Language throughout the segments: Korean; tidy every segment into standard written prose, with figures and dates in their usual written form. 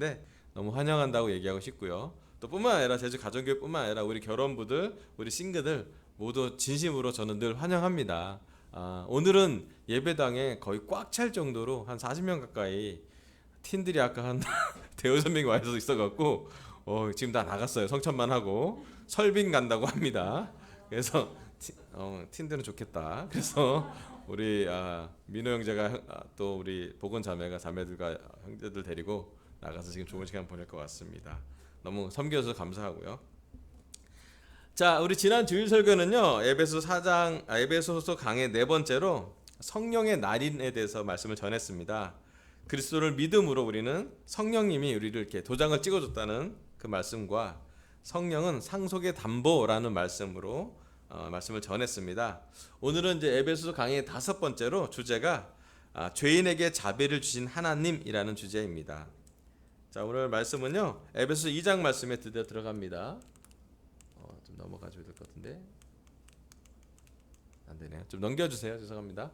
텐데 너무 환영한다고 얘기하고 싶고요. 또 뿐만 아니라 제주 가정교회뿐만 아니라 우리 결혼부들, 우리 싱글들 모두 진심으로 저는 늘 환영합니다. 오늘은 예배당에 거의 꽉 찰 정도로 한 40명 가까이 팀들이 아까 한 대여섯 명이 와 있어갖고 지금 다 나갔어요. 성천만 하고 설빙 간다고 합니다. 그래서 팀들은 좋겠다. 그래서 우리 민호 형제가 또 우리 복원 자매가 자매들과 형제들 데리고 나가서 지금 좋은 시간 보낼 것 같습니다. 너무 섬겨줘서 감사하고요. 자, 우리 지난 주일 설교는요 에베소서 강의 네 번째로 성령의 날인에 대해서 말씀을 전했습니다. 그리스도를 믿음으로 우리는 성령님이 우리를 이렇게 도장을 찍어줬다는 그 말씀과 성령은 상속의 담보라는 말씀으로 말씀을 전했습니다. 오늘은 이제 에베소서 강의 다섯 번째로 주제가 죄인에게 자비를 주신 하나님이라는 주제입니다. 자, 오늘 말씀은요 에베소서 2장 말씀에 드디어 들어갑니다. 좀 넘어가줘야 될 것 같은데 안 되네요. 좀 넘겨주세요. 죄송합니다.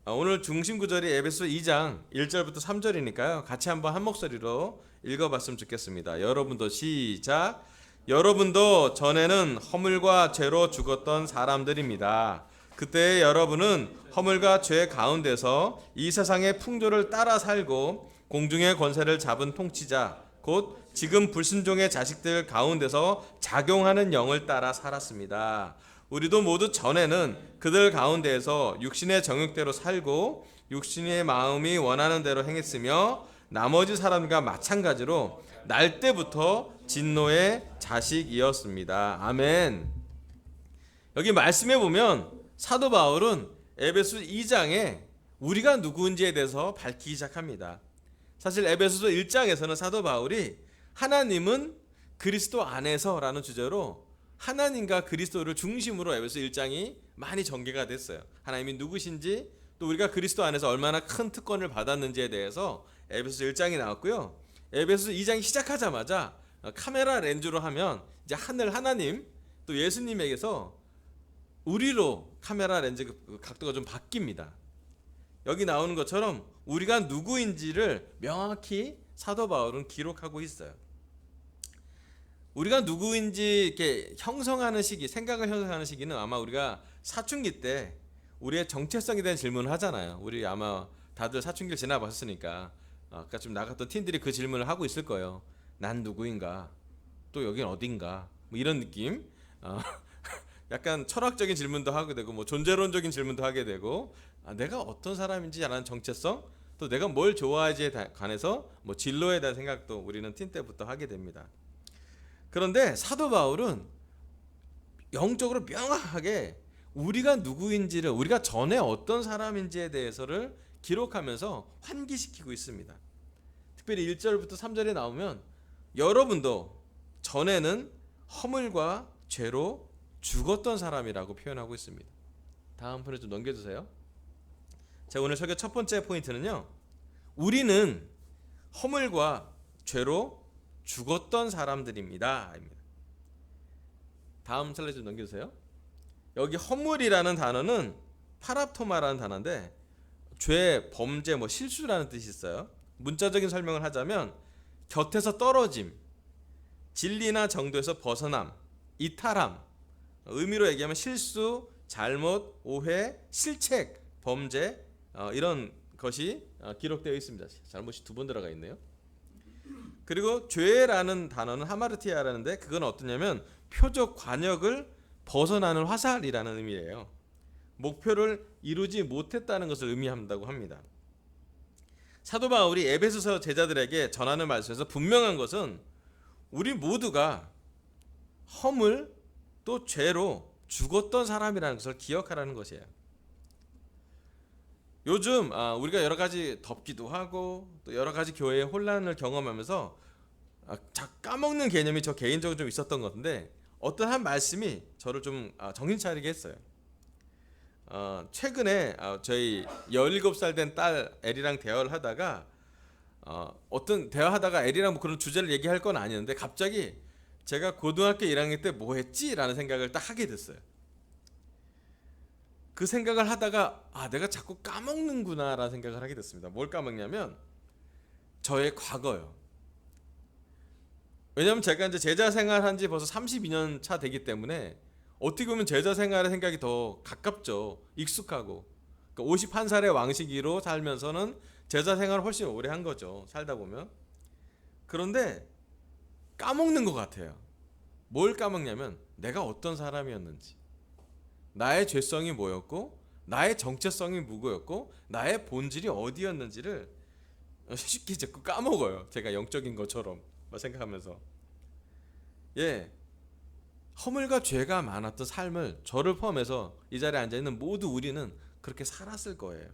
오늘 중심 구절이 에베소 2장 1절부터 3절이니까요. 같이 한번 한 목소리로 읽어봤으면 좋겠습니다. 여러분도 시작. 여러분도 전에는 허물과 죄로 죽었던 사람들입니다. 그때 여러분은 허물과 죄 가운데서 이 세상의 풍조를 따라 살고 공중의 권세를 잡은 통치자 곧 지금 불순종의 자식들 가운데서 작용하는 영을 따라 살았습니다. 우리도 모두 전에는 그들 가운데에서 육신의 정욕대로 살고 육신의 마음이 원하는 대로 행했으며 나머지 사람과 마찬가지로 날 때부터 진노의 자식이었습니다. 아멘. 여기 말씀해 보면 사도 바울은 에베소 2장에 우리가 누구인지에 대해서 밝히기 시작합니다. 사실 에베소서 1장에서는 사도 바울이 하나님은 그리스도 안에서라는 주제로 하나님과 그리스도를 중심으로 에베소 1장이 많이 전개가 됐어요. 하나님이 누구신지 또 우리가 그리스도 안에서 얼마나 큰 특권을 받았는지에 대해서 에베소 1장이 나왔고요. 에베소 2장이 시작하자마자 카메라 렌즈로 하면 이제 하늘 하나님 또 예수님에게서 우리로 카메라 렌즈 각도가 좀 바뀝니다. 여기 나오는 것처럼 우리가 누구인지를 명확히 사도 바울은 기록하고 있어요. 우리가 누구인지 이렇게 형성하는 시기, 생각을 형성하는 시기는 아마 우리가 사춘기 때 우리의 정체성에 대한 질문을 하잖아요. 우리 아마 다들 사춘기를 지나봤으니까 아까 좀 나갔던 팀들이 그 질문을 하고 있을 거예요. 난 누구인가? 또 여긴 어딘가? 뭐 이런 느낌. 약간 철학적인 질문도 하게 되고 뭐 존재론적인 질문도 하게 되고 내가 어떤 사람인지 라는 정체성 또 내가 뭘 좋아하지에 관해서 뭐 진로에 대한 생각도 우리는 팀 때부터 하게 됩니다. 그런데 사도 바울은 영적으로 명확하게 우리가 누구인지를 우리가 전에 어떤 사람인지에 대해서를 기록하면서 환기시키고 있습니다. 특별히 1절부터 3절에 나오면 여러분도 전에는 허물과 죄로 죽었던 사람이라고 표현하고 있습니다. 다음 편에 좀 넘겨주세요. 자, 오늘 설교 첫 번째 포인트는요. 우리는 허물과 죄로 죽었던 사람들입니다. 다음 슬라이드 좀 넘겨주세요. 여기 허물이라는 단어는 파랍토마라는 단어인데 죄, 범죄, 뭐 실수라는 뜻이 있어요. 문자적인 설명을 하자면 곁에서 떨어짐, 진리나 정도에서 벗어남, 이탈함, 의미로 얘기하면 실수, 잘못, 오해, 실책, 범죄 이런 것이 기록되어 있습니다. 잘못이 두 번 들어가 있네요. 그리고 죄라는 단어는 하마르티아라는데 그건 어떠냐면 표적 관역을 벗어나는 화살이라는 의미예요. 목표를 이루지 못했다는 것을 의미한다고 합니다. 사도 바울이 에베소서 제자들에게 전하는 말씀에서 분명한 것은 우리 모두가 허물 또 죄로 죽었던 사람이라는 것을 기억하라는 것이에요. 요즘 우리가 여러 가지 덥기도 하고 또 여러 가지 교회의 혼란을 경험하면서 까먹는 개념이 저 개인적으로 좀 있었던 것 같은데 어떤 한 말씀이 저를 좀 정신 차리게 했어요. 최근에 저희 17살 된 딸 엘이랑 대화를 하다가 어떤 대화하다가 엘이랑 뭐 그런 주제를 얘기할 건 아니었는데 갑자기 제가 고등학교 1학년 때 뭐 했지? 라는 생각을 딱 하게 됐어요. 그 생각을 하다가 내가 자꾸 까먹는구나 라는 생각을 하게 됐습니다. 뭘 까먹냐면 저의 과거요. 왜냐면 제가 이제 제자 생활한 지 벌써 32년 차 되기 때문에 어떻게 보면 제자 생활의 생각이 더 가깝죠. 익숙하고. 그러니까 51살의 왕시기로 살면서는 제자 생활을 훨씬 오래 한 거죠. 살다 보면. 그런데 까먹는 것 같아요. 뭘 까먹냐면 내가 어떤 사람이었는지, 나의 죄성이 뭐였고, 나의 정체성이 무엇이었고, 나의 본질이 어디였는지를 쉽게 자꾸 까먹어요. 제가 영적인 것처럼 생각하면서. 예, 허물과 죄가 많았던 삶을 저를 포함해서 이 자리에 앉아있는 모두 우리는 그렇게 살았을 거예요.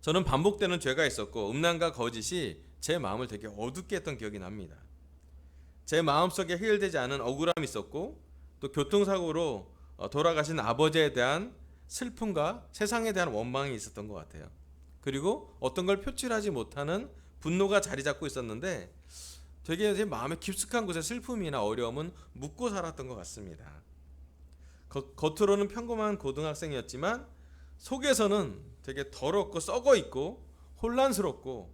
저는 반복되는 죄가 있었고 음란과 거짓이 제 마음을 되게 어둡게 했던 기억이 납니다. 제 마음속에 해결되지 않은 억울함이 있었고 또 교통사고로 돌아가신 아버지에 대한 슬픔과 세상에 대한 원망이 있었던 것 같아요. 그리고 어떤 걸 표출하지 못하는 분노가 자리 잡고 있었는데 되게 제 마음의 깊숙한 곳에 슬픔이나 어려움은 묻고 살았던 것 같습니다. 겉으로는 평범한 고등학생이었지만 속에서는 되게 더럽고 썩어 있고 혼란스럽고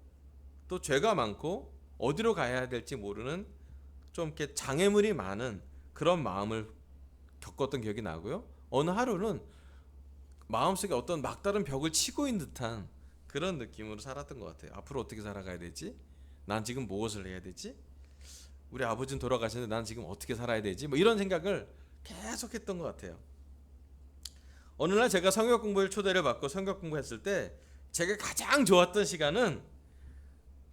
또 죄가 많고 어디로 가야 될지 모르는 좀 이렇게 장애물이 많은 그런 마음을 겪었던 기억이 나고요. 어느 하루는 마음속에 어떤 막다른 벽을 치고 있는 듯한 그런 느낌으로 살았던 것 같아요. 앞으로 어떻게 살아가야 되지? 난 지금 무엇을 해야 되지? 우리 아버지는 돌아가셨는데 난 지금 어떻게 살아야 되지? 뭐 이런 생각을 계속 했던 것 같아요. 어느 날 제가 성경 공부를 초대를 받고 성경 공부했을 때 제가 가장 좋았던 시간은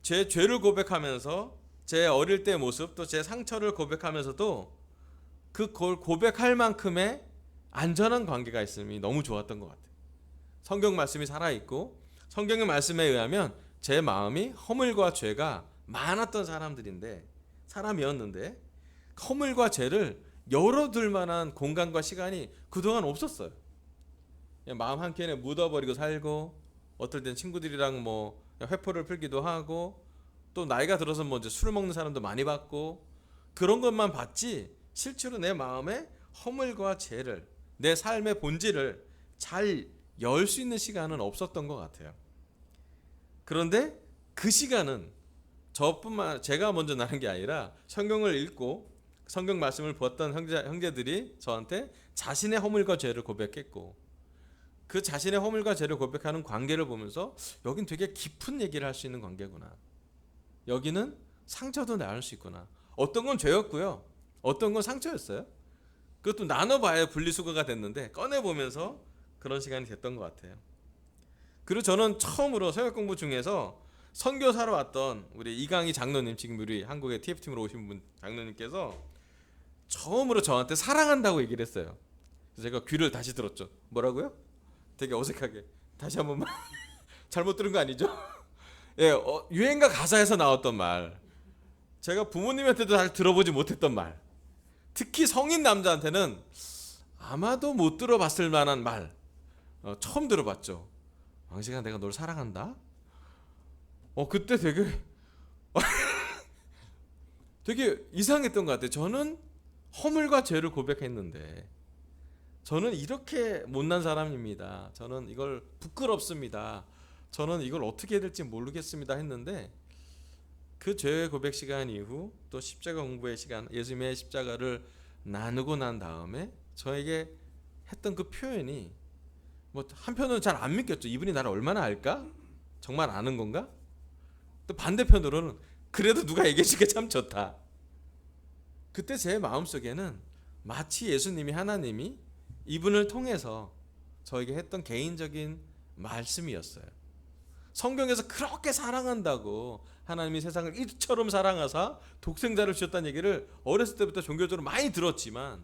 제 죄를 고백하면서 제 어릴 때 모습 또 제 상처를 고백하면서도 그걸 고백할 만큼의 안전한 관계가 있음이 너무 좋았던 것 같아요. 성경 말씀이 살아있고 성경의 말씀에 의하면 제 마음이 허물과 죄가 많았던 사람이었는데 허물과 죄를 열어둘 만한 공간과 시간이 그동안 없었어요. 그냥 마음 한켠에 묻어버리고 살고 어떨 땐 친구들이랑 뭐 회포를 풀기도 하고 또 나이가 들어서 뭐 이제 술 먹는 사람도 많이 봤고 그런 것만 봤지 실제로 내 마음에 허물과 죄를 내 삶의 본질을 잘 열 수 있는 시간은 없었던 것 같아요. 그런데 그 시간은 제가 먼저 나는 게 아니라 성경을 읽고 성경 말씀을 보았던 형제들이 저한테 자신의 허물과 죄를 고백했고 그 자신의 허물과 죄를 고백하는 관계를 보면서 여긴 되게 깊은 얘기를 할 수 있는 관계구나. 여기는 상처도 나눌 수 있구나. 어떤 건 죄였고요. 어떤 건 상처였어요. 그것도 나눠봐야 분리수거가 됐는데 꺼내보면서 그런 시간이 됐던 것 같아요. 그리고 저는 처음으로 성경 공부 중에서 선교사로 왔던 우리 이강희 장로님, 지금 우리 한국의 TF팀으로 오신 분 장로님께서 처음으로 저한테 사랑한다고 얘기를 했어요. 그래서 제가 귀를 다시 들었죠. 뭐라고요? 되게 어색하게 다시 한 번만. 잘못 들은 거 아니죠? 예, 유행가 가사에서 나왔던 말, 제가 부모님한테도 잘 들어보지 못했던 말, 특히 성인 남자한테는 아마도 못 들어봤을 만한 말, 처음 들어봤죠. 왕식아, 내가 널 사랑한다. 그때 되게 되게 이상했던 것 같아요. 저는 허물과 죄를 고백했는데 저는 이렇게 못난 사람입니다. 저는 이걸 부끄럽습니다. 저는 이걸 어떻게 해야 될지 모르겠습니다 했는데 그 죄 고백 시간 이후 또 십자가 공부의 시간, 예수님의 십자가를 나누고 난 다음에 저에게 했던 그 표현이 뭐 한편으로는 잘 안 믿겼죠. 이분이 나를 얼마나 알까? 정말 아는 건가? 또 반대편으로는 그래도 누가 얘기해 주니까 참 좋다. 그때 제 마음속에는 마치 예수님이, 하나님이 이분을 통해서 저에게 했던 개인적인 말씀이었어요. 성경에서 그렇게 사랑한다고 하나님이 세상을 이처럼 사랑하사 독생자를 주셨다는 얘기를 어렸을 때부터 종교적으로 많이 들었지만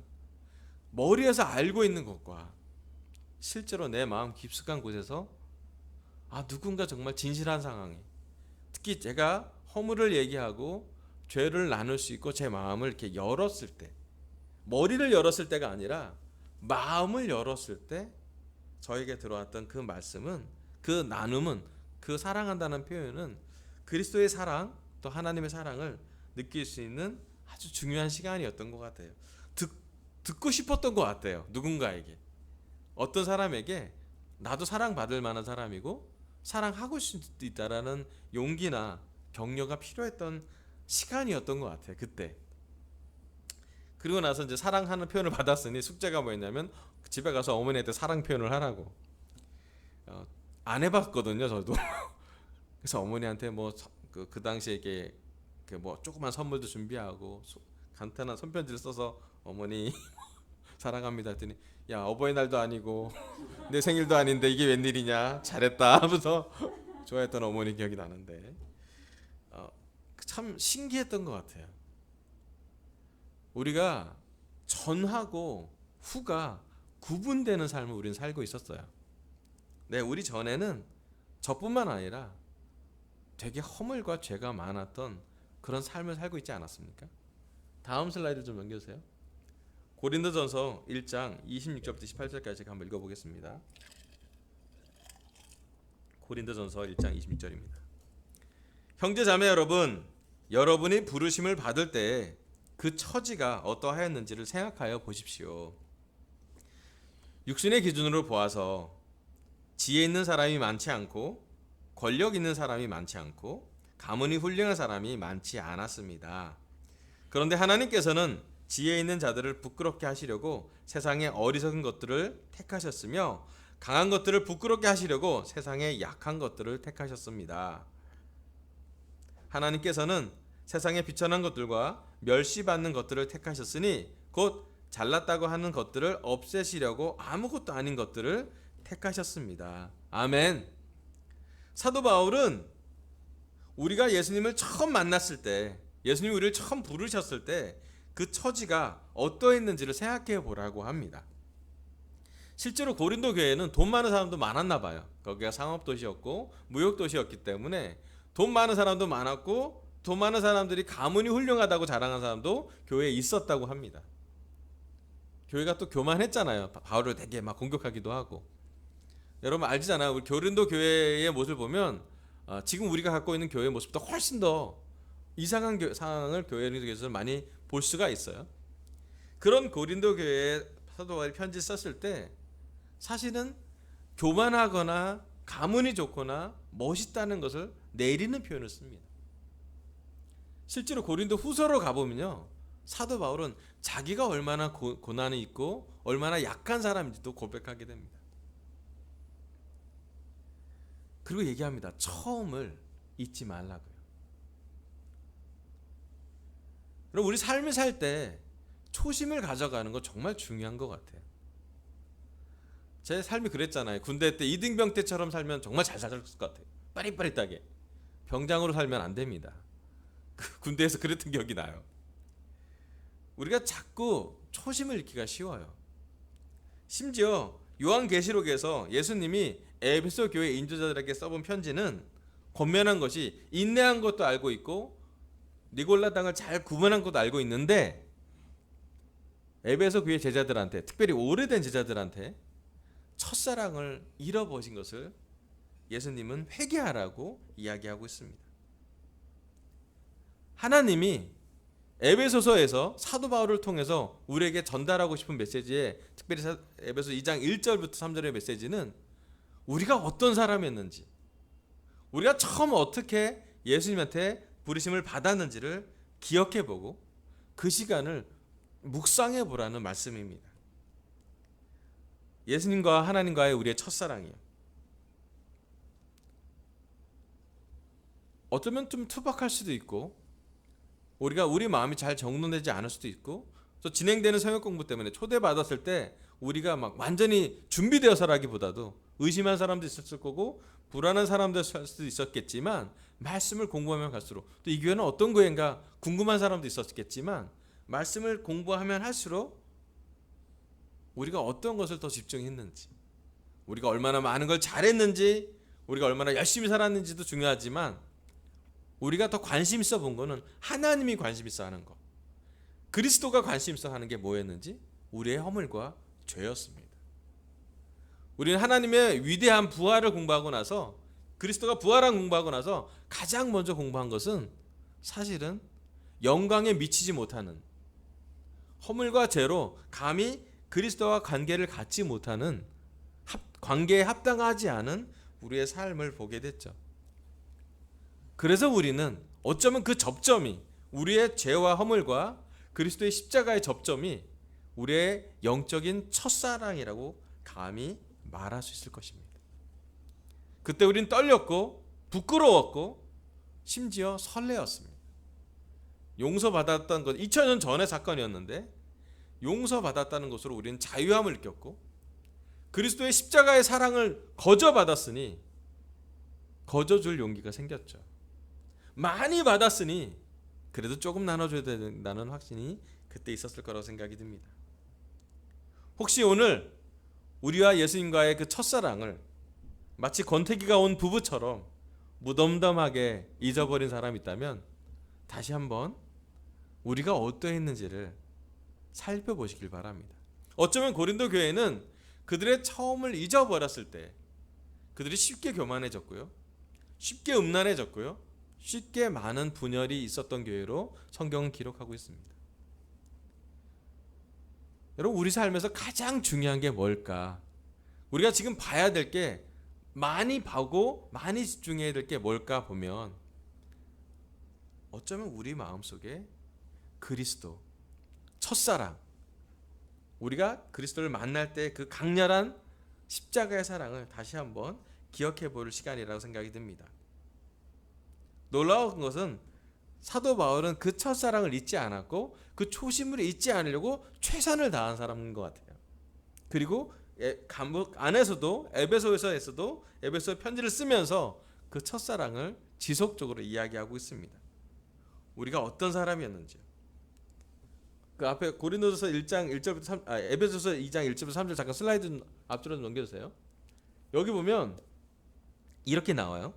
머리에서 알고 있는 것과 실제로 내 마음 깊숙한 곳에서 누군가 정말 진실한 상황에, 특히 제가 허물을 얘기하고 죄를 나눌 수 있고 제 마음을 이렇게 열었을 때, 머리를 열었을 때가 아니라 마음을 열었을 때 저에게 들어왔던 그 말씀은, 그 나눔은, 그 사랑한다는 표현은 그리스도의 사랑 또 하나님의 사랑을 느낄 수 있는 아주 중요한 시간이었던 것 같아요. 듣고 싶었던 것 같아요. 누군가에게, 어떤 사람에게 나도 사랑받을 만한 사람이고 사랑하고 싶다라는 용기나 격려가 필요했던 시간이었던 것 같아요. 그때. 그리고 나서 이제 사랑하는 표현을 받았으니 숙제가 뭐였냐면 집에 가서 어머니한테 사랑 표현을 하라고. 안 해봤거든요, 저도. 그래서 어머니한테 뭐 그 당시에 이게 그 뭐 조그만 선물도 준비하고 간단한 손편지를 써서 어머니 사랑합니다 했더니 야 어버이날도 아니고 내 생일도 아닌데 이게 웬일이냐 잘했다 하면서 좋아했던 어머니 기억이 나는데 참 신기했던 것 같아요. 우리가 전하고 후가 구분되는 삶을 우리는 살고 있었어요. 네, 우리 전에는 저뿐만 아니라 되게 허물과 죄가 많았던 그런 삶을 살고 있지 않았습니까? 다음 슬라이드 좀 넘겨주세요. 고린도전서 1장 26절부터 28절까지 한번 읽어보겠습니다. 고린도전서 1장 26절입니다. 형제 자매 여러분, 여러분이 부르심을 받을 때 그 처지가 어떠하였는지를 생각하여 보십시오. 육신의 기준으로 보아서 지혜 있는 사람이 많지 않고 권력 있는 사람이 많지 않고 가문이 훌륭한 사람이 많지 않았습니다. 그런데 하나님께서는 지혜 있는 자들을 부끄럽게 하시려고 세상의 어리석은 것들을 택하셨으며 강한 것들을 부끄럽게 하시려고 세상의 약한 것들을 택하셨습니다. 하나님께서는 세상의 비천한 것들과 멸시받는 것들을 택하셨으니 곧 잘났다고 하는 것들을 없애시려고 아무것도 아닌 것들을 택하셨습니다. 아멘. 사도 바울은 우리가 예수님을 처음 만났을 때, 예수님이 우리를 처음 부르셨을 때 그 처지가 어떠했는지를 생각해 보라고 합니다. 실제로 고린도 교회는 돈 많은 사람도 많았나 봐요. 거기가 상업도시였고 무역도시였기 때문에 돈 많은 사람도 많았고 돈 많은 사람들이 가문이 훌륭하다고 자랑한 사람도 교회에 있었다고 합니다. 교회가 또 교만했잖아요. 바울을 되게 막 공격하기도 하고. 여러분 알잖아요. 우리 고린도 교회의 모습을 보면 지금 우리가 갖고 있는 교회의 모습보다 훨씬 더 이상한 상황을 교회에서 많이 볼 수가 있어요. 그런 고린도 교회에 사도 바울이 편지 썼을 때 사실은 교만하거나 가문이 좋거나 멋있다는 것을 내리는 표현을 씁니다. 실제로 고린도 후서로 가보면요, 사도 바울은 자기가 얼마나 고난이 있고 얼마나 약한 사람인지도 고백하게 됩니다. 그리고 얘기합니다. 처음을 잊지 말라고요. 그럼 우리 삶을 살 때 초심을 가져가는 거 정말 중요한 것 같아요. 제 삶이 그랬잖아요. 군대 때 이등병 때처럼 살면 정말 잘 살았을 것 같아요. 빠릿빠릿하게. 병장으로 살면 안 됩니다. 군대에서 그랬던 기억이 나요. 우리가 자꾸 초심을 잃기가 쉬워요. 심지어 요한계시록에서 예수님이 에베소 교회 인도자들에게 써본 편지는 권면한 것이 인내한 것도 알고 있고 니골라 당을 잘 구분한 것도 알고 있는데 에베소 교회 제자들한테, 특별히 오래된 제자들한테 첫사랑을 잃어버린 것을 예수님은 회개하라고 이야기하고 있습니다. 하나님이 에베소서에서 사도 바울을 통해서 우리에게 전달하고 싶은 메시지에, 특별히 에베소 2장 1절부터 3절의 메시지는 우리가 어떤 사람이었는지, 우리가 처음 어떻게 예수님한테 부르심을 받았는지를 기억해보고 그 시간을 묵상해보라는 말씀입니다. 예수님과 하나님과의 우리의 첫사랑이에요. 어쩌면 좀 투박할 수도 있고 우리 마음이 잘 정돈되지 않을 수도 있고, 또 진행되는 성역 공부 때문에 초대받았을 때 우리가 막 완전히 준비되어서라기보다도 의심한 사람도 있었을 거고 불안한 사람도 있을 수도 있었겠지만, 말씀을 공부하면 갈수록, 또 이 교회는 어떤 교회인가 궁금한 사람도 있었겠지만, 말씀을 공부하면 할수록 우리가 어떤 것을 더 집중했는지, 우리가 얼마나 많은 걸 잘했는지, 우리가 얼마나 열심히 살았는지도 중요하지만 우리가 더 관심 있어 본 거는 하나님이 관심 있어 하는 거, 그리스도가 관심 있어 하는 게 뭐였는지, 우리의 허물과 죄였습니다. 우리는 하나님의 위대한 부활을 공부하고 나서, 그리스도가 부활한 공부하고 나서 가장 먼저 공부한 것은 사실은 영광에 미치지 못하는, 허물과 죄로 감히 그리스도와 관계를 갖지 못하는, 관계에 합당하지 않은 우리의 삶을 보게 됐죠. 그래서 우리는 어쩌면 그 접점이, 우리의 죄와 허물과 그리스도의 십자가의 접점이 우리의 영적인 첫사랑이라고 감히 말할 수 있을 것입니다. 그때 우린 떨렸고 부끄러웠고 심지어 설레었습니다. 용서받았던 것, 2000년 전의 사건이었는데 용서받았다는 것으로 우리는 자유함을 느꼈고, 그리스도의 십자가의 사랑을 거저받았으니 거저줄 용기가 생겼죠. 많이 받았으니 그래도 조금 나눠줘야 된다는 확신이 그때 있었을 거라고 생각이 듭니다. 혹시 오늘 우리와 예수님과의 그 첫사랑을 마치 권태기가 온 부부처럼 무덤덤하게 잊어버린 사람이 있다면 다시 한번 우리가 어떠했는지를 살펴보시길 바랍니다. 어쩌면 고린도 교회는 그들의 처음을 잊어버렸을 때 그들이 쉽게 교만해졌고요, 쉽게 음란해졌고요, 쉽게 많은 분열이 있었던 교회로 성경은 기록하고 있습니다. 여러분, 우리 삶에서 가장 중요한 게 뭘까? 우리가 지금 봐야 될 게, 많이 보고 많이 집중해야 될 게 뭘까 보면 어쩌면 우리 마음속에 그리스도, 첫사랑, 우리가 그리스도를 만날 때 그 강렬한 십자가의 사랑을 다시 한번 기억해 볼 시간이라고 생각이 듭니다. 놀라운 것은 사도 바울은 그 첫사랑을 잊지 않았고 그 초심을 잊지 않으려고 최선을 다한 사람인 것 같아요. 그리고 감옥 안에서도, 에베소에서도 에베소 편지를 쓰면서 그 첫사랑을 지속적으로 이야기하고 있습니다. 우리가 어떤 사람이었는지요. 그 앞에 고린도서 1장 1절부터 3, 에베소서 2장 1절부터 3절 잠깐 슬라이드 앞으로 넘겨주세요. 여기 보면 이렇게 나와요.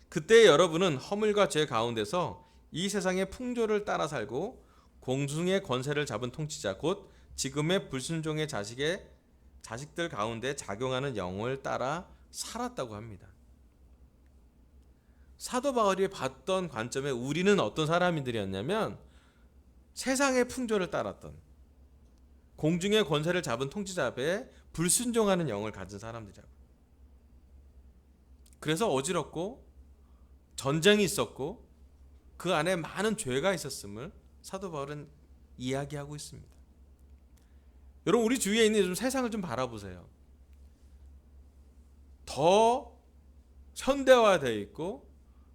그때 여러분은 허물과 죄 가운데서 이 세상의 풍조를 따라 살고 공중의 권세를 잡은 통치자 곧 지금의 불순종의 자식들 가운데 작용하는 영을 따라 살았다고 합니다. 사도 바울이 봤던 관점에 우리는 어떤 사람들이었냐면 세상의 풍조를 따랐던, 공중의 권세를 잡은 통치자 앞에 불순종하는 영을 가진 사람들이라고. 그래서 어지럽고 전쟁이 있었고 그 안에 많은 죄가 있었음을 사도 바울은 이야기하고 있습니다. 여러분, 우리 주위에 있는 요즘 세상을 좀 바라보세요. 더 현대화되어 있고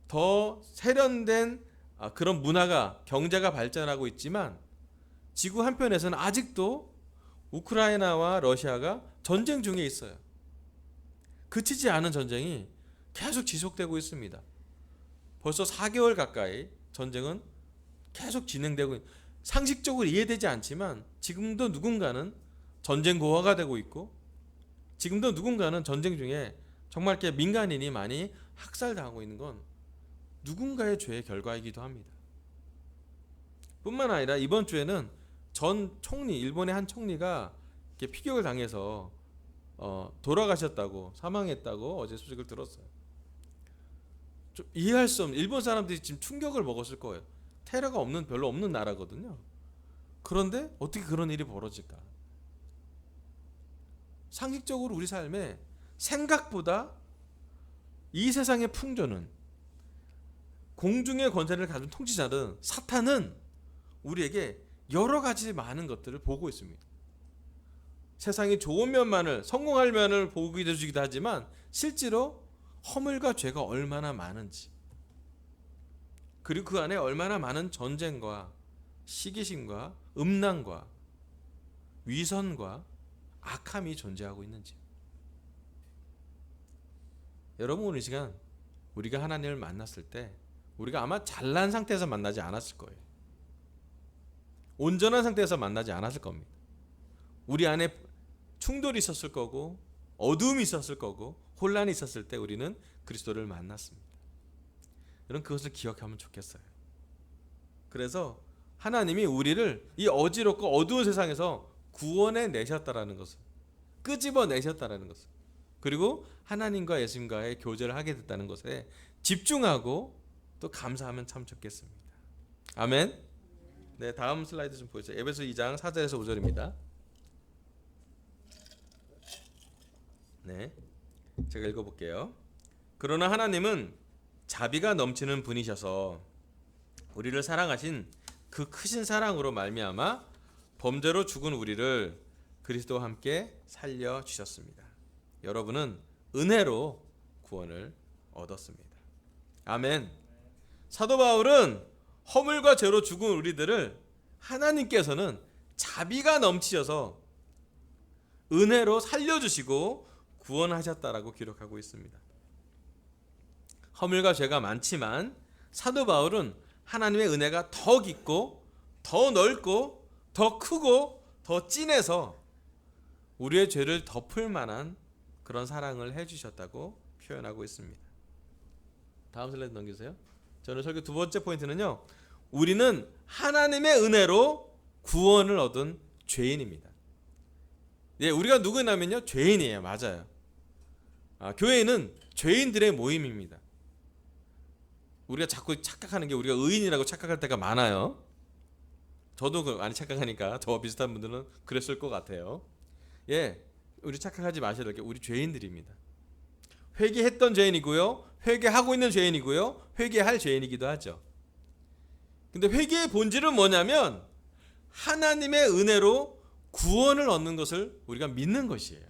더 세련된 그런 문화가, 경제가 발전하고 있지만 지구 한편에서는 아직도 우크라이나와 러시아가 전쟁 중에 있어요. 그치지 않은 전쟁이 계속 지속되고 있습니다. 벌써 4개월 가까이 전쟁은 계속 진행되고, 상식적으로 이해되지 않지만 지금도 누군가는 전쟁 고화가 되고 있고 지금도 누군가는 전쟁 중에 정말 이렇게 민간인이 많이 학살당하고 있는 건 누군가의 죄의 결과이기도 합니다. 뿐만 아니라 이번 주에는 전 총리, 일본의 한 총리가 이렇게 피격을 당해서 돌아가셨다고, 사망했다고 어제 소식을 들었어요. 좀 이해할 수 없는, 일본 사람들이 지금 충격을 먹었을 거예요. 테러가 별로 없는 나라거든요. 그런데 어떻게 그런 일이 벌어질까? 상식적으로 우리 삶에 생각보다 이 세상의 풍조는, 공중의 권세를 가진 통치자는, 사탄은 우리에게 여러 가지 많은 것들을 보고 있습니다. 세상이 좋은 면만을, 성공할 면을 보게 해주기도 하지만 실제로 허물과 죄가 얼마나 많은지, 그리고 그 안에 얼마나 많은 전쟁과 시기심과 음란과 위선과 악함이 존재하고 있는지. 여러분, 오늘 이 시간 우리가 하나님을 만났을 때 우리가 아마 잘난 상태에서 만나지 않았을 거예요. 온전한 상태에서 만나지 않았을 겁니다. 우리 안에 충돌이 있었을 거고 어두움이 있었을 거고 혼란이 있었을 때 우리는 그리스도를 만났습니다. 여러분, 그것을 기억하면 좋겠어요. 그래서 하나님이 우리를 이 어지럽고 어두운 세상에서 구원해 내셨다라는 것을, 끄집어 내셨다라는 것을, 그리고 하나님과 예수님과의 교제를 하게 됐다는 것에 집중하고 또 감사하면 참 좋겠습니다. 아멘. 네, 다음 슬라이드 좀 보여주세요. 에베소 2장 4절에서 5절입니다. 네, 제가 읽어볼게요. 그러나 하나님은 자비가 넘치는 분이셔서 우리를 사랑하신 그 크신 사랑으로 말미암아 범죄로 죽은 우리를 그리스도와 함께 살려 주셨습니다. 여러분은 은혜로 구원을 얻었습니다. 아멘. 사도 바울은 허물과 죄로 죽은 우리들을 하나님께서는 자비가 넘치셔서 은혜로 살려주시고 구원하셨다라고 기록하고 있습니다. 허물과 죄가 많지만 사도 바울은 하나님의 은혜가 더 깊고 더 넓고 더 크고 더 진해서 우리의 죄를 덮을 만한 그런 사랑을 해주셨다고 표현하고 있습니다. 다음 슬라이드 넘기세요. 저는 설교 두 번째 포인트는요, 우리는 하나님의 은혜로 구원을 얻은 죄인입니다. 예, 우리가 누구냐면요, 죄인이에요. 맞아요. 교회는 죄인들의 모임입니다. 우리가 자꾸 착각하는 게 우리가 의인이라고 착각할 때가 많아요. 저도 많이 착각하니까 저와 비슷한 분들은 그랬을 것 같아요. 예, 우리 착각하지 마셔야 될 게 우리 죄인들입니다. 회개했던 죄인이고요, 회개하고 있는 죄인이고요, 회개할 죄인이기도 하죠. 근데 회개의 본질은 뭐냐면 하나님의 은혜로 구원을 얻는 것을 우리가 믿는 것이에요.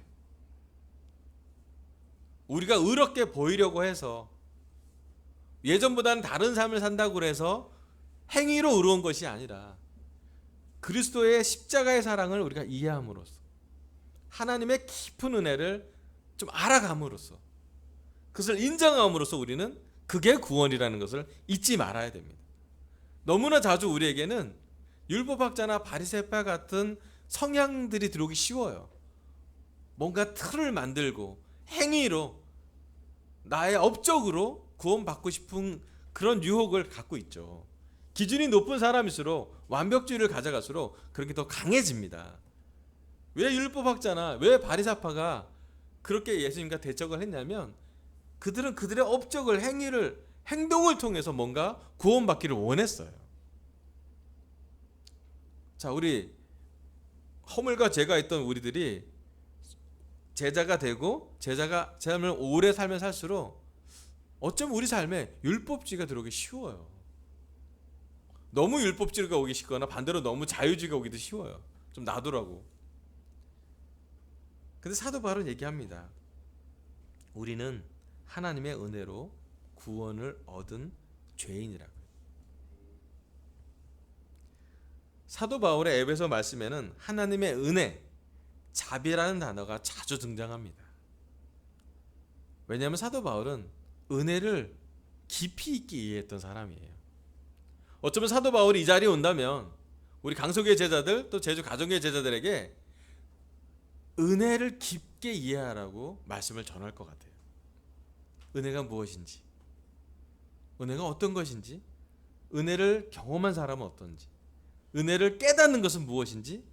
우리가 의롭게 보이려고 해서 예전보다는 다른 삶을 산다고 해서 행위로 의로운 것이 아니라 그리스도의 십자가의 사랑을 우리가 이해함으로써 하나님의 깊은 은혜를 좀 알아감으로써 그것을 인정함으로써 우리는 그게 구원이라는 것을 잊지 말아야 됩니다. 너무나 자주 우리에게는 율법학자나 바리새파 같은 성향들이 들어오기 쉬워요. 뭔가 틀을 만들고 행위로 나의 업적으로 구원받고 싶은 그런 유혹을 갖고 있죠. 기준이 높은 사람일수록 완벽주의를 가져갈수록 그렇게 더 강해집니다. 왜 율법학자나 왜 바리새파가 그렇게 예수님과 대적을 했냐면 그들은 그들의 업적을 행동을 통해서 뭔가 구원받기를 원했어요. 자, 우리 허물과 죄가 있던 우리들이 제자가 되고 제자가 삶을 오래 살면 살수록 어쩌면 우리 삶에 율법주의가 들어오기 쉬워요. 너무 율법주의가 오기 쉽거나 반대로 너무 자유주의가 오기도 쉬워요. 좀 놔두라고. 근데 사도 바울은 얘기합니다. 우리는 하나님의 은혜로 구원을 얻은 죄인이라고요. 사도 바울의 에베소 말씀에는 하나님의 은혜, 자비라는 단어가 자주 등장합니다. 왜냐하면 사도 바울은 은혜를 깊이 있게 이해했던 사람이에요. 어쩌면 사도 바울이 이 자리에 온다면 우리 강석의 제자들 또 제주 가정의 제자들에게 은혜를 깊게 이해하라고 말씀을 전할 것 같아요. 은혜가 무엇인지, 은혜가 어떤 것인지, 은혜를 경험한 사람은 어떤지, 은혜를 깨닫는 것은 무엇인지,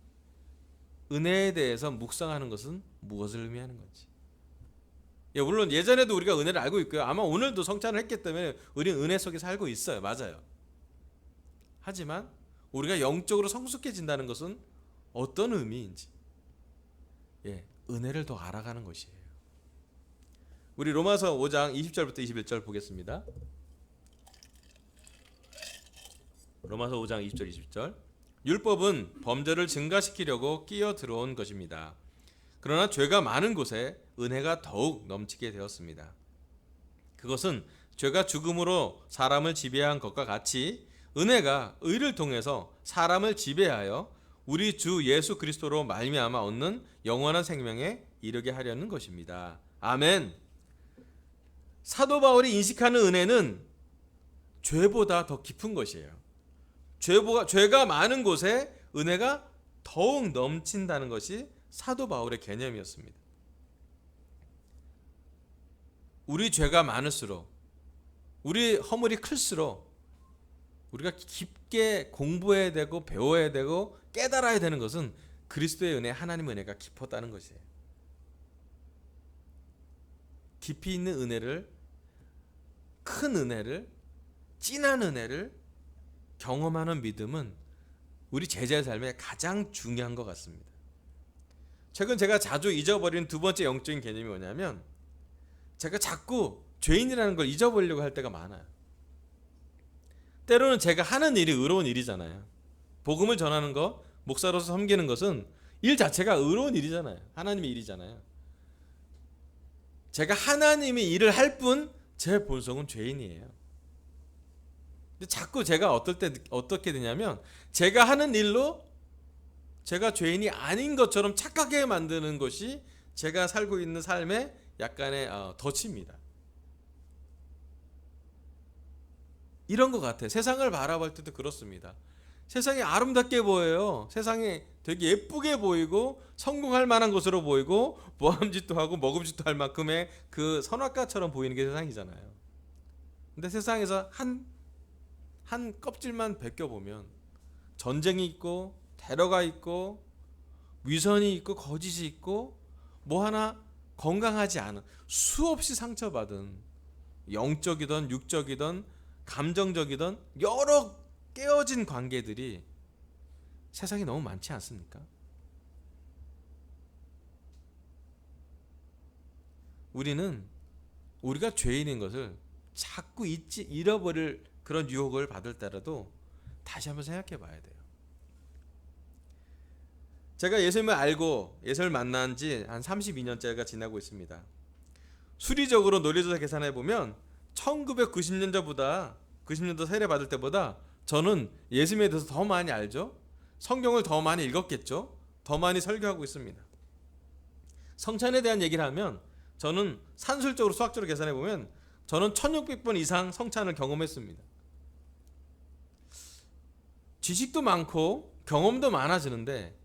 은혜에 대해서 묵상하는 것은 무엇을 의미하는 건지. 예, 물론 예전에도 우리가 은혜를 알고 있고요. 아마 오늘도 성찬을 했기 때문에 우리는 은혜 속에 살고 있어요. 맞아요. 하지만 우리가 영적으로 성숙해진다는 것은 어떤 의미인지, 예, 은혜를 더 알아가는 것이에요. 우리 로마서 5장 20절부터 21절 보겠습니다. 로마서 5장 20절 21절. 율법은 범죄를 증가시키려고 끼어 들어온 것입니다. 그러나 죄가 많은 곳에 은혜가 더욱 넘치게 되었습니다. 그것은 죄가 죽음으로 사람을 지배한 것과 같이 은혜가 의를 통해서 사람을 지배하여 우리 주 예수 그리스도로 말미암아 얻는 영원한 생명에 이르게 하려는 것입니다. 아멘. 사도 바울이 인식하는 은혜는 죄보다 더 깊은 것이에요. 죄가 많은 곳에 은혜가 더욱 넘친다는 것이 사도 바울의 개념이었습니다. 우리 죄가 많을수록, 우리 허물이 클수록 우리가 깊게 공부해야 되고 배워야 되고 깨달아야 되는 것은 그리스도의 은혜, 하나님의 은혜가 깊었다는 것이에요. 깊이 있는 은혜를, 큰 은혜를, 진한 은혜를 경험하는 믿음은 우리 제자의 삶에 가장 중요한 것 같습니다. 최근 제가 자주 잊어버리는 두 번째 영적인 개념이 뭐냐면 제가 자꾸 죄인이라는 걸 잊어버리려고 할 때가 많아요. 때로는 제가 하는 일이 의로운 일이잖아요. 복음을 전하는 거, 목사로서 섬기는 것은 일 자체가 의로운 일이잖아요. 하나님의 일이잖아요. 제가 하나님의 일을 할 뿐 제 본성은 죄인이에요. 근데 자꾸 제가 어떻게 되냐면 제가 하는 일로 제가 죄인이 아닌 것처럼 착각하게 만드는 것이 제가 살고 있는 삶의 약간의 덫입니다. 이런 것 같아요. 세상을 바라볼 때도 그렇습니다. 세상이 아름답게 보여요. 세상이 되게 예쁘게 보이고 성공할 만한 것으로 보이고 모함짓도 하고 먹음짓도 할 만큼의 그 선악과처럼 보이는 게 세상이잖아요. 근데 세상에서 한 껍질만 벗겨보면 전쟁이 있고 테러가 있고 위선이 있고 거짓이 있고 뭐 하나 건강하지 않은 수없이 상처받은 영적이든 육적이든 감정적이든 여러 깨어진 관계들이 세상에 너무 많지 않습니까? 우리는 우리가 죄인인 것을 자꾸 잃어버릴 그런 유혹을 받을 때라도 다시 한번 생각해 봐야 돼요. 제가 예수님을 알고 예수님을 만난 지 한 32년째가 지나고 있습니다. 수리적으로 논리적으로 계산해 보면 1990년도보다 90년도 세례 받을 때보다 저는 예수님에 대해서 더 많이 알죠. 성경을 더 많이 읽었겠죠. 더 많이 설교하고 있습니다. 성찬에 대한 얘기를 하면 저는 산술적으로 수학적으로 계산해 보면 저는 1600번 이상 성찬을 경험했습니다. 지식도 많고 경험도 많아지는데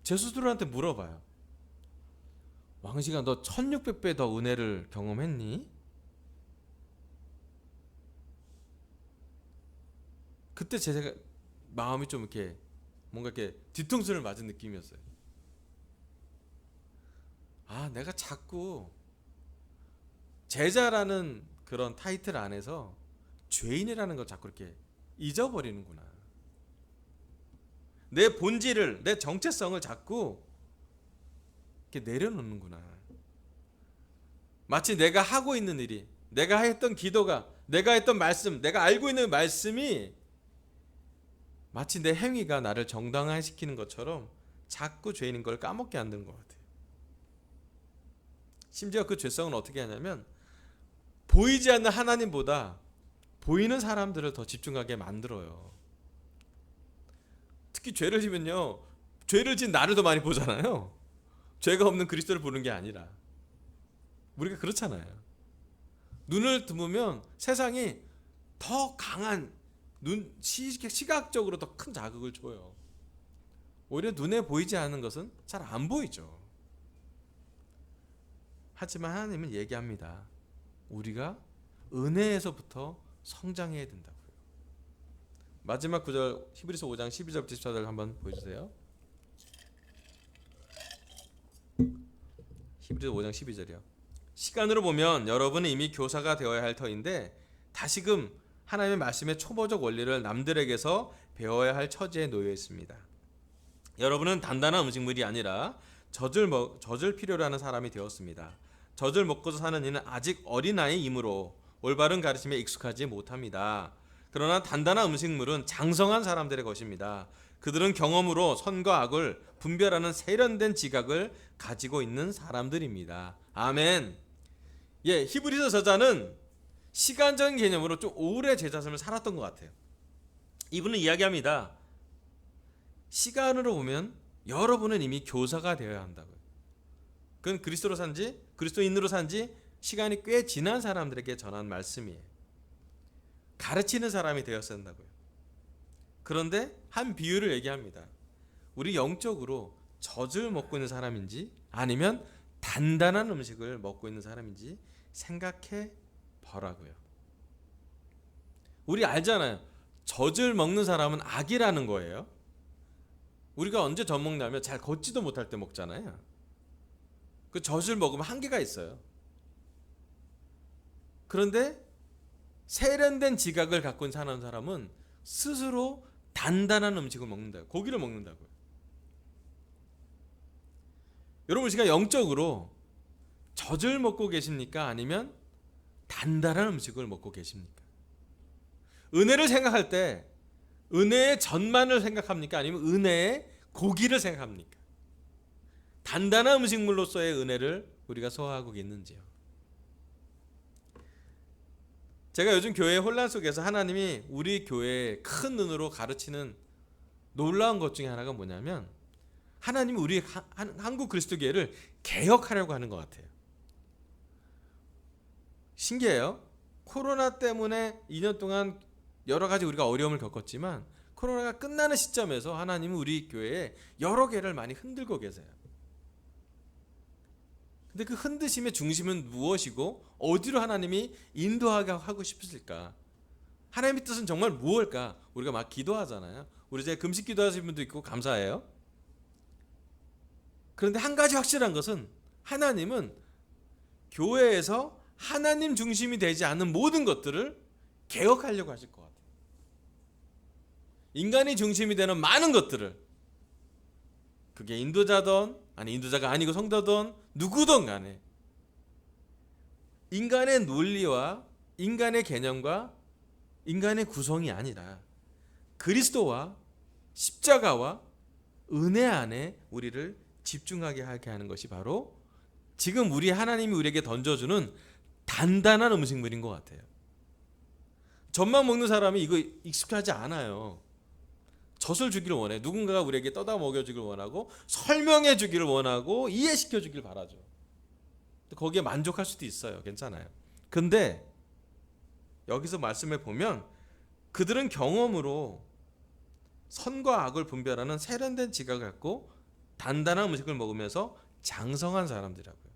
제 스스로한테 물어봐요. 왕식아, 너 1600배 더 은혜를 경험했니? 그때 제 마음이 좀 이렇게 뭔가 이렇게 뒤통수를 맞은 느낌이었어요. 내가 자꾸 제자라는 그런 타이틀 안에서 죄인이라는 걸 자꾸 이렇게 잊어버리는구나. 내 본질을, 내 정체성을 자꾸 이렇게 내려놓는구나. 마치 내가 하고 있는 일이, 내가 했던 기도가, 내가 했던 말씀, 내가 알고 있는 말씀이 마치 내 행위가 나를 정당화시키는 것처럼 자꾸 죄인인 걸 까먹게 만드는 것 같아요. 심지어 그 죄성은 어떻게 하냐면 보이지 않는 하나님보다 보이는 사람들을 더 집중하게 만들어요. 특히 죄를 지면요, 죄를 진 나를 더 많이 보잖아요. 죄가 없는 그리스도를 보는 게 아니라. 우리가 그렇잖아요. 눈을 뜨면 세상이 더 강한 시각적으로 더 큰 자극을 줘요. 오히려 눈에 보이지 않는 것은 잘 안 보이죠. 하지만 하나님은 얘기합니다. 우리가 은혜에서부터 성장해야 된다고요. 마지막 구절 히브리서 5장 12절부터 14절 한번 보여주세요. 히브리서 5장 12절이요. 시간으로 보면 여러분은 이미 교사가 되어야 할 터인데 다시금 하나님의 말씀의 초보적 원리를 남들에게서 배워야 할 처지에 놓여 있습니다. 여러분은 단단한 음식물이 아니라 젖을 필요로 하는 사람이 되었습니다. 젖을 먹고서 사는 이는 아직 어린아이이므로 올바른 가르침에 익숙하지 못합니다. 그러나 단단한 음식물은 장성한 사람들의 것입니다. 그들은 경험으로 선과 악을 분별하는 세련된 지각을 가지고 있는 사람들입니다. 아멘. 히브리서 저자는 시간적인 개념으로 좀 오래 제자생을 살았던 것 같아요. 이분은 이야기합니다. 시간으로 보면 여러분은 이미 교사가 되어야 한다고요. 그건 그리스도인으로 산지 시간이 꽤 지난 사람들에게 전한 말씀이에요. 가르치는 사람이 되었어야 한다고요. 그런데 한 비유를 얘기합니다. 우리 영적으로 젖을 먹고 있는 사람인지 아니면 단단한 음식을 먹고 있는 사람인지 생각해 보라고요. 우리 알잖아요. 젖을 먹는 사람은 악이라는 거예요. 우리가 언제 젖 먹냐면 잘 걷지도 못할 때 먹잖아요. 그 젖을 먹으면 한계가 있어요. 그런데 세련된 지각을 갖고 사는 사람은 스스로 단단한 음식을 먹는다고요. 고기를 먹는다고요. 여러분, 우리가 영적으로 젖을 먹고 계십니까? 아니면 단단한 음식을 먹고 계십니까? 은혜를 생각할 때 은혜의 전만을 생각합니까? 아니면 은혜의 고기를 생각합니까? 단단한 음식물로서의 은혜를 우리가 소화하고 있는지요? 제가 요즘 교회의 혼란 속에서 하나님이 우리 교회에 큰 눈으로 가르치는 놀라운 것 중에 하나가 뭐냐면, 하나님이 우리 한국 그리스도교회를 개혁하려고 하는 것 같아요. 신기해요. 코로나 때문에 2년 동안 여러 가지 우리가 어려움을 겪었지만, 코로나가 끝나는 시점에서 하나님은 우리 교회에 여러 개를 많이 흔들고 계세요. 근데 그 흔드심의 중심은 무엇이고 어디로 하나님이 인도하게 하고 싶으실까? 하나님의 뜻은 정말 무엇일까? 우리가 막 기도하잖아요. 우리 이제 금식 기도하시는 분도 있고 감사해요. 그런데 한 가지 확실한 것은, 하나님은 교회에서 하나님 중심이 되지 않는 모든 것들을 개혁하려고 하실 것 같아요. 인간이 중심이 되는 많은 것들을, 그게 인도자든 아니 인도자가 아니고 성도든 누구든 간에, 인간의 논리와 인간의 개념과 인간의 구성이 아니라 그리스도와 십자가와 은혜 안에 우리를 집중하게 하게 하는 것이 바로 지금 우리 하나님이 우리에게 던져주는 단단한 음식물인 것 같아요. 젖만 먹는 사람이 이거 익숙하지 않아요. 젖을 주기를 원해. 누군가가 우리에게 떠다 먹여주길 원하고, 설명해 주기를 원하고, 이해시켜 주길 바라죠. 거기에 만족할 수도 있어요. 괜찮아요. 근데 여기서 말씀해 보면, 그들은 경험으로 선과 악을 분별하는 세련된 지각을 갖고 단단한 음식을 먹으면서 장성한 사람들이라고요.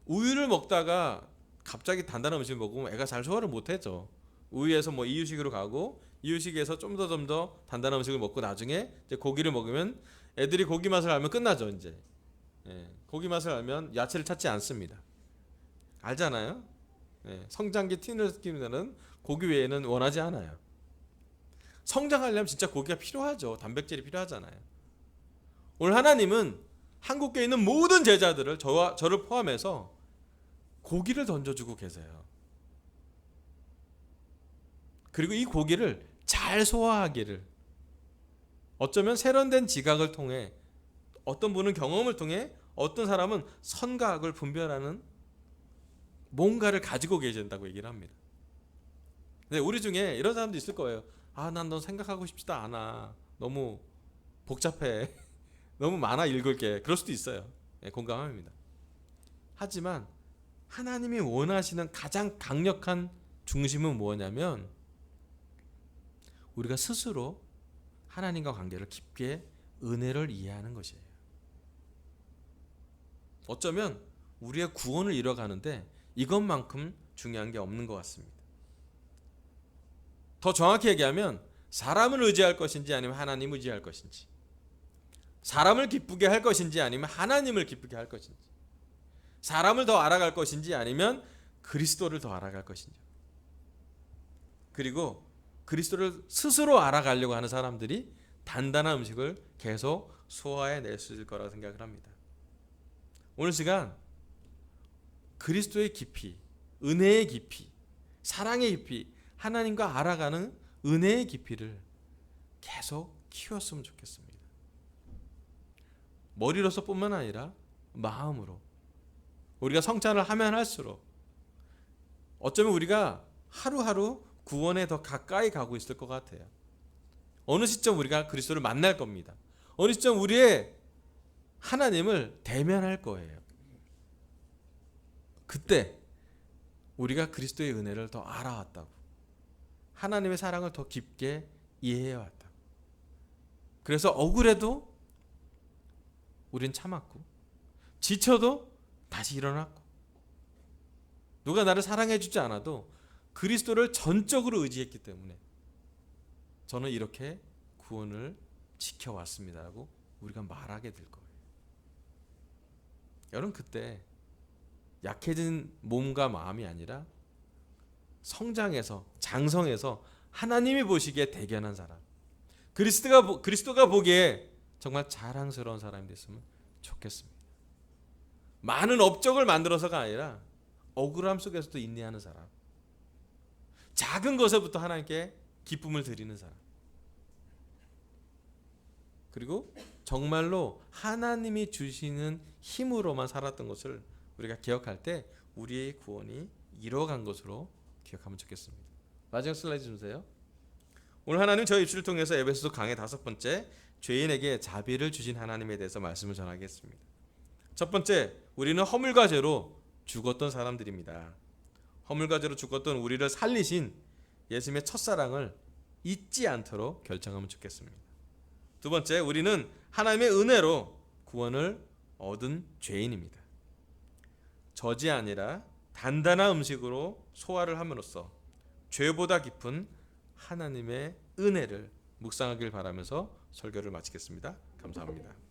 우유를 먹다가 갑자기 단단한 음식을 먹으면 애가 잘 소화를 못하죠. 우유에서 뭐 이유식으로 가고, 이유식에서 좀 더 단단한 음식을 먹고 나중에 이제 고기를 먹으면, 애들이 고기 맛을 알면 끝나죠. 이제 고기 맛을 알면 야채를 찾지 않습니다. 알잖아요. 성장기 틴을 시키면은 고기 외에는 원하지 않아요. 성장하려면 진짜 고기가 필요하죠. 단백질이 필요하잖아요. 오늘 하나님은 한국에 있는 모든 제자들을, 저를 포함해서 고기를 던져주고 계세요. 그리고 이 고기를 잘 소화하기를, 어쩌면 세련된 지각을 통해, 어떤 분은 경험을 통해, 어떤 사람은 선과 악을 분별하는 뭔가를 가지고 계신다고 얘기를 합니다. 근데 우리 중에 이런 사람도 있을 거예요. 난 너 생각하고 싶지도 않아. 너무 복잡해. 너무 많아 읽을 게. 그럴 수도 있어요. 공감합니다. 하지만 하나님이 원하시는 가장 강력한 중심은 뭐냐면, 우리가 스스로 하나님과 관계를 깊게 은혜를 이해하는 것이에요. 어쩌면 우리의 구원을 이뤄가는데 이것만큼 중요한 게 없는 것 같습니다. 더 정확히 얘기하면, 사람을 의지할 것인지 아니면 하나님을 의지할 것인지, 사람을 기쁘게 할 것인지 아니면 하나님을 기쁘게 할 것인지, 사람을 더 알아갈 것인지 아니면 그리스도를 더 알아갈 것인지, 그리고 그리스도를 스스로 알아가려고 하는 사람들이 단단한 음식을 계속 소화해낼 수 있을 거라고 생각을 합니다. 오늘 시간 그리스도의 깊이, 은혜의 깊이, 사랑의 깊이, 하나님과 알아가는 은혜의 깊이를 계속 키웠으면 좋겠습니다. 머리로서뿐만 아니라 마음으로. 우리가 성찬을 하면 할수록 어쩌면 우리가 하루하루 구원에 더 가까이 가고 있을 것 같아요. 어느 시점 우리가 그리스도를 만날 겁니다. 어느 시점 우리의 하나님을 대면할 거예요. 그때 우리가 그리스도의 은혜를 더 알아왔다고, 하나님의 사랑을 더 깊게 이해해왔다고. 그래서 억울해도 우린 참았고, 지쳐도 다시 일어났고, 누가 나를 사랑해주지 않아도 그리스도를 전적으로 의지했기 때문에 저는 이렇게 구원을 지켜왔습니다라고 우리가 말하게 될 거예요. 여러분, 그때 약해진 몸과 마음이 아니라 성장해서, 장성해서 하나님이 보시기에 대견한 사람, 그리스도가 보기에 정말 자랑스러운 사람이 됐으면 좋겠습니다. 많은 업적을 만들어서가 아니라 억울함 속에서도 인내하는 사람, 작은 것에부터 하나님께 기쁨을 드리는 사람. 그리고 정말로 하나님이 주시는 힘으로만 살았던 것을 우리가 기억할 때 우리의 구원이 이뤄간 것으로 기억하면 좋겠습니다. 마지막 슬라이드 주세요. 오늘 하나님 저희 입술을 통해서 에베소서 강의 5번째, 죄인에게 자비를 주신 하나님에 대해서 말씀을 전하겠습니다. 첫 번째, 우리는 허물과 죄로 죽었던 사람들입니다. 허물과 죄로 죽었던 우리를 살리신 예수님의 첫사랑을 잊지 않도록 결정하면 좋겠습니다. 두 번째, 우리는 하나님의 은혜로 구원을 얻은 죄인입니다. 젖이 아니라 단단한 음식으로 소화를 함으로써 죄보다 깊은 하나님의 은혜를 묵상하길 바라면서 설교를 마치겠습니다. 감사합니다.